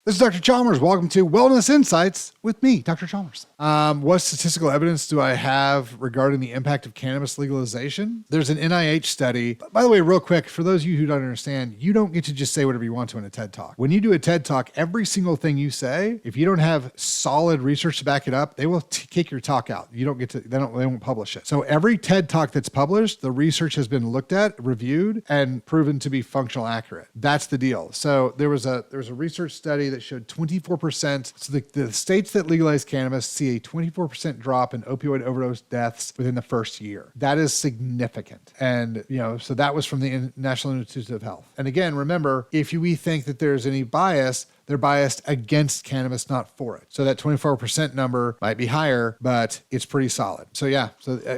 This is Dr. Chalmers. Welcome to Wellness Insights with me, Dr. Chalmers. What statistical evidence do I have regarding the impact of cannabis legalization? There's an NIH study. By the way, real quick, for those of you who don't understand, you don't get to just say whatever you want to in a TED Talk. When you do a TED Talk, every single thing you say, if you don't have solid research to back it up, they will kick your talk out. You don't get to, they won't publish it. So every TED Talk that's published, the research has been looked at, reviewed, and proven to be functional accurate. That's the deal. So there was a research study that showed 24%. So the states that legalize cannabis see a 24% drop in opioid overdose deaths within the first year. That is significant. And, so that was from the National Institute of Health. And again, remember, if we think that there's any bias, they're biased against cannabis, not for it. So that 24% number might be higher, but it's pretty solid. So yeah.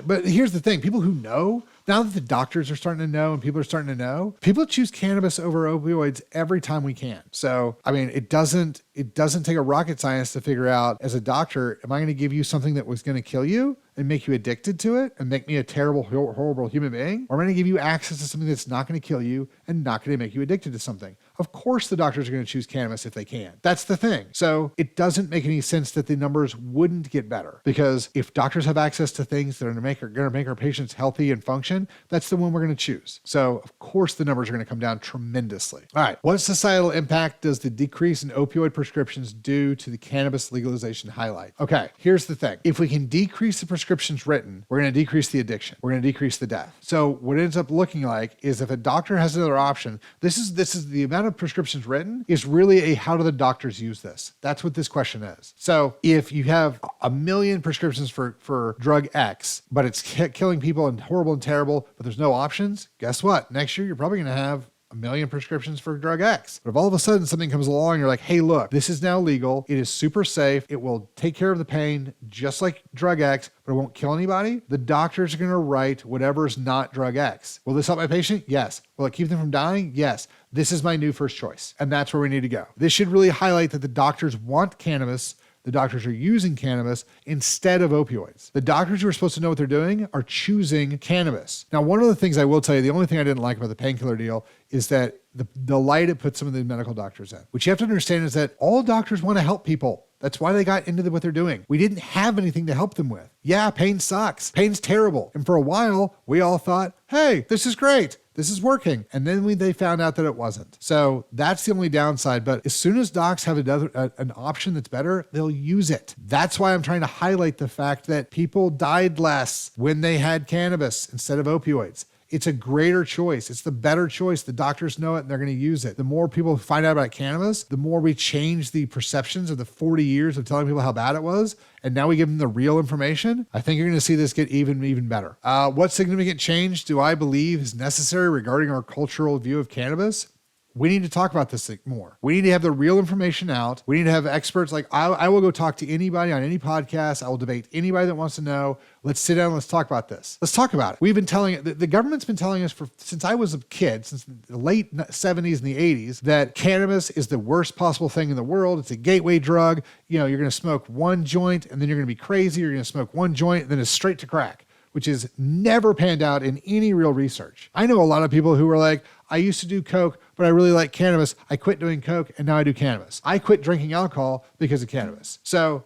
But here's the thing. People who know, now that the doctors are starting to know and people are starting to know, people choose cannabis over opioids every time we can. So, I mean, it doesn't take a rocket science to figure out, as a doctor, am I going to give you something that was going to kill you and make you addicted to it and make me a terrible, horrible human being? Or am I going to give you access to something that's not going to kill you and not going to make you addicted to something? Of course, the doctors are going to choose cannabis if they can. That's the thing. So it doesn't make any sense that the numbers wouldn't get better, because if doctors have access to things that are going to make our patients healthy and function, that's the one we're going to choose. So of course, the numbers are going to come down tremendously. All right. What societal impact does the decrease in opioid prescriptions due to the cannabis legalization highlight? Okay, here's the thing. If we can decrease the prescriptions written, we're going to decrease the addiction. We're going to decrease the death. So what it ends up looking like is, if a doctor has another option, this is the amount of prescriptions written is really how do the doctors use this? That's what this question is. So if you have 1 million prescriptions for drug X, but it's killing people and horrible and terrible, but there's no options, guess what? Next year, you're probably going to have 1 million prescriptions for drug X. But if all of a sudden something comes along, you're like, hey, look, this is now legal. It is super safe. It will take care of the pain just like drug X, but it won't kill anybody. The doctors are going to write whatever is not drug X. Will this help my patient? Yes. Will it keep them from dying? Yes. This is my new first choice. And that's where we need to go. This should really highlight that the doctors want cannabis. The doctors are using cannabis instead of opioids. The doctors who are supposed to know what they're doing are choosing cannabis. Now, one of the things I will tell you, the only thing I didn't like about the painkiller deal is that the light it put some of the medical doctors in. What you have to understand is that all doctors want to help people. That's why they got into what they're doing. We didn't have anything to help them with. Yeah, pain sucks. Pain's terrible. And for a while, we all thought, hey, this is great. This is working. And then they found out that it wasn't. So that's the only downside. But as soon as docs have an option that's better, they'll use it. That's why I'm trying to highlight the fact that people died less when they had cannabis instead of opioids. It's a greater choice. It's the better choice. The doctors know it and they're going to use it. The more people find out about cannabis, the more we change the perceptions of the 40 years of telling people how bad it was. And now we give them the real information. I think you're going to see this get even better. What significant change do I believe is necessary regarding our cultural view of cannabis? We need to talk about this more. We need to have the real information out. We need to have experts. Like I will go talk to anybody on any podcast. I will debate anybody that wants to know. Let's sit down and let's talk about this. Let's talk about it. We've been telling it, the government's been telling us since I was a kid, since the late 70s and the 80s, that cannabis is the worst possible thing in the world. It's a gateway drug. You're going to smoke one joint and then you're going to be crazy. You're going to smoke one joint and then it's straight to crack, which is never panned out in any real research. I know a lot of people who are like, I used to do coke, but I really like cannabis. I quit doing coke and now I do cannabis. I quit drinking alcohol because of cannabis. So,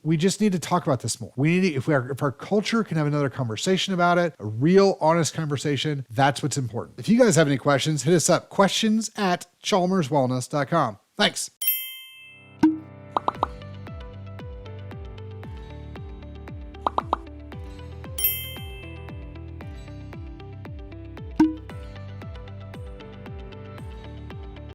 we just need to talk about this more. We need to, if our culture can have another conversation about it, a real honest conversation, that's what's important. If you guys have any questions, hit us up, questions@chalmerswellness.com. Thanks.